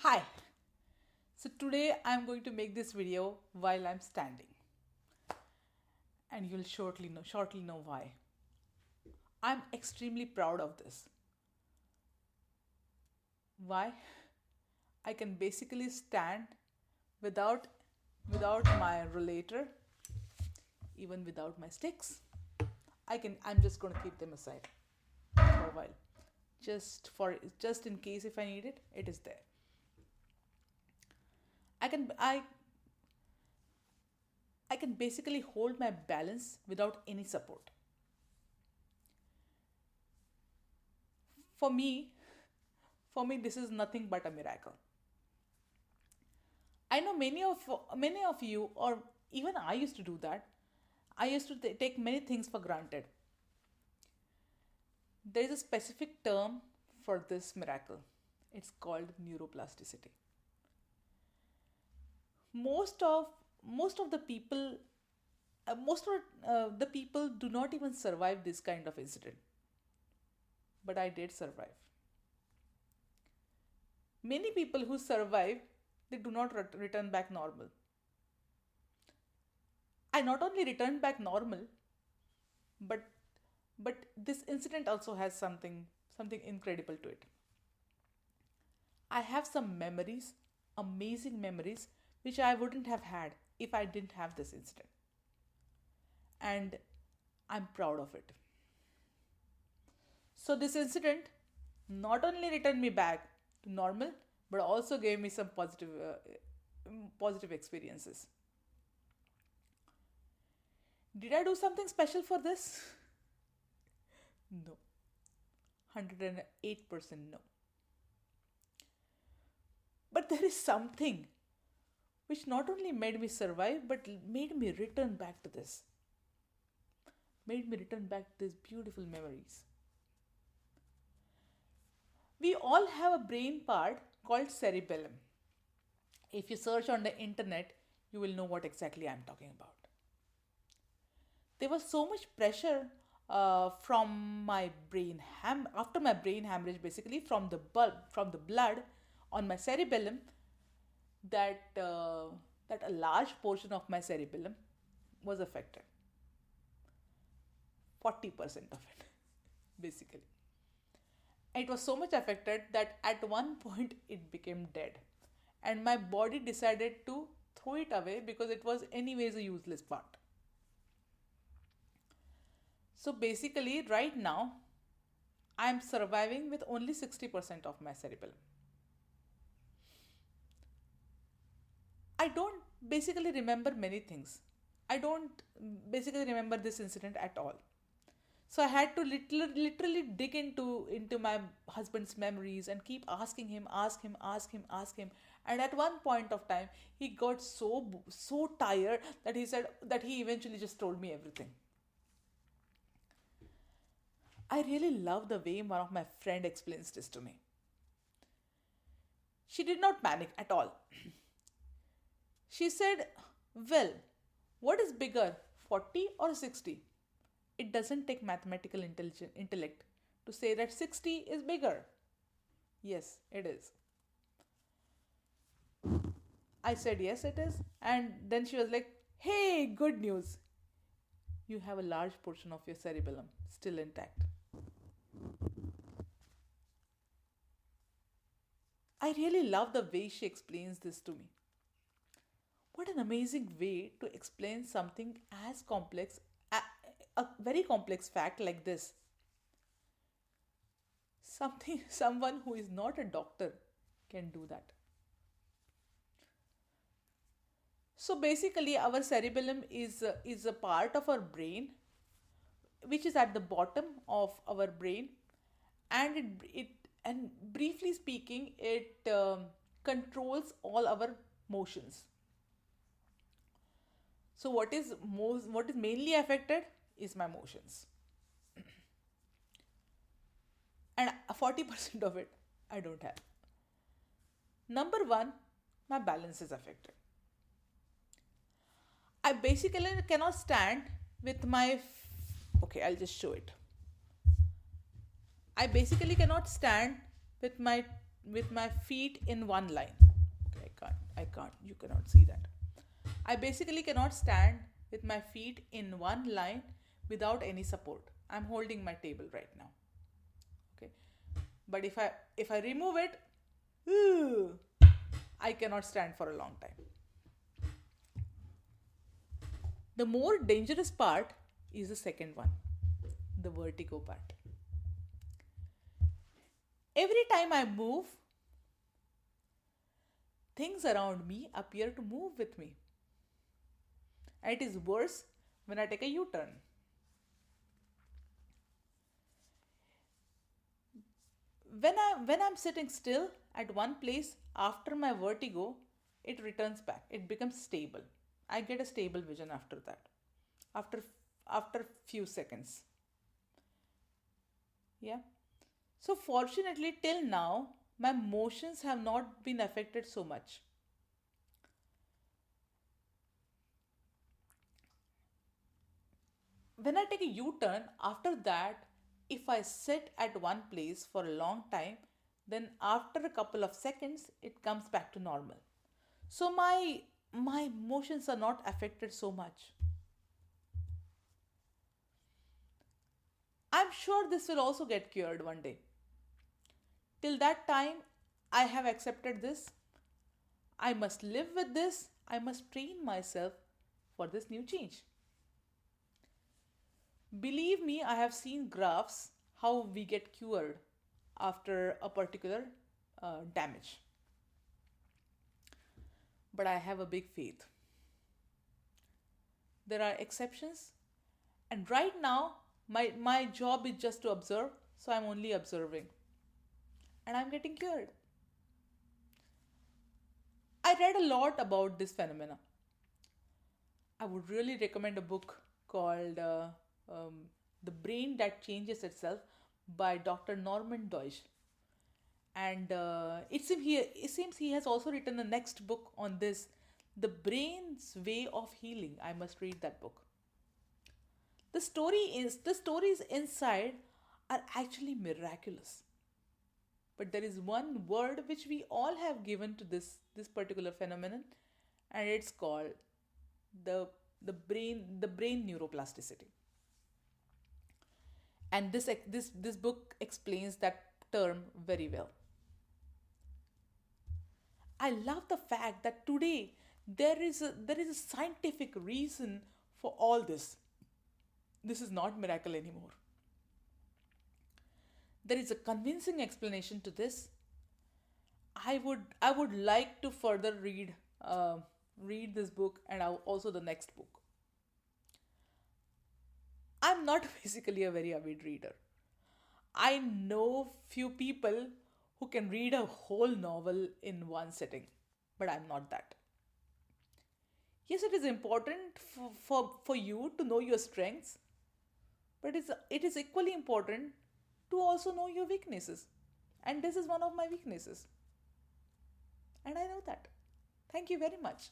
Hi. So today I'm going to make this video while I'm standing, and you'll shortly know why. I'm extremely proud of this. Why? I can basically stand without my rollator, even without my sticks. I'm just going to keep them aside for a while. Just in case if I need it, it is there. I can I I can basically hold my balance without any support. For me, for me this is nothing but a miracle. I know many of you, or even I used to do that. I used to take many things for granted. There is a specific term for this miracle. It's called neuroplasticity. Most of most of the people most of the people do not even survive this kind of incident, but I did survive. Many people who survive, they do not return back normal. I not only returned back normal, but this incident also has something incredible to it. I have some memories, amazing memories, which I wouldn't have had if I didn't have this incident. And I'm proud of it. So this incident not only returned me back to normal, but also gave me some positive experiences. Did I do something special for this? No. 108% no. But there is something which not only made me survive but made me return back to this. Made me return back to these beautiful memories. We all have a brain part called cerebellum. If you search on the internet, you will know what exactly I'm talking about. There was so much pressure from my after my brain hemorrhage, basically from the blood on my cerebellum, that that a large portion of my cerebellum was affected. 40% of it, basically. It was so much affected that at one point it became dead, and my body decided to throw it away because it was anyways a useless part. So basically, right now, I am surviving with only 60% of my cerebellum. I don't basically remember many things. I don't basically remember this incident at all. So I had to literally dig into my husband's memories and keep asking him, ask him. And at one point of time, he got so tired that he said that he eventually just told me everything. I really love the way one of my friend explains this to me. She did not panic at all. She said, "Well, what is bigger, 40 or 60? It doesn't take mathematical intellect to say that 60 is bigger." Yes, it is. I said, "Yes, it is." And then she was like, "Hey, good news. You have a large portion of your cerebellum still intact." I really love the way she explains this to me. What an amazing way to explain something as complex, a very complex fact like this. Someone who is not a doctor can do that. So basically, our cerebellum is a part of our brain which is at the bottom of our brain, and it and briefly speaking, it controls all our motions. So what is mainly affected is my motions, and 40% of it I don't have. Number one, my balance is affected. I basically cannot stand with okay, I'll just show it. I basically cannot stand with my with my feet in one line. Okay, I can't, you cannot see that. I basically cannot stand with my feet in one line without any support. I'm holding my table right now. Okay. But if I remove it, ooh, I cannot stand for a long time. The more dangerous part is the second one, the vertigo part. Every time I move, things around me appear to move with me. And it is worse when I take a U turn. When I'm sitting still at one place after my vertigo, it returns back. It becomes stable. I get a stable vision after that. After after few seconds. Yeah. So fortunately till now my motions have not been affected so much. When I take a U turn, after that, if I sit at one place for a long time, then after a couple of seconds, it comes back to normal. So my motions are not affected so much. I'm sure this will also get cured one day. Till that time, I have accepted this. I must live with this. I must train myself for this new change. Believe me, I have seen graphs how we get cured after a particular damage. But I have a big faith. There are exceptions, and right now, my job is just to observe, so I'm only observing, and I'm getting cured. I read a lot about this phenomena. I would really recommend a book called The Brain That Changes Itself by Dr. Norman Deutsch. And it seems he has also written a next book on this, The Brain's Way of Healing. I must read that book. The stories inside are actually miraculous. But there is one word which we all have given to this particular phenomenon, and it's called the the brain neuroplasticity. And this book explains that term very well. I love the fact that today there is a scientific reason for all this. This is not miracle anymore. There is a convincing explanation to this. I would like to further read this book and also the next book. I'm not basically a very avid reader. I know few people who can read a whole novel in one sitting, but I'm not that. Yes, it is important for you to know your strengths, but it is equally important to also know your weaknesses. And this is one of my weaknesses. And I know that. Thank you very much.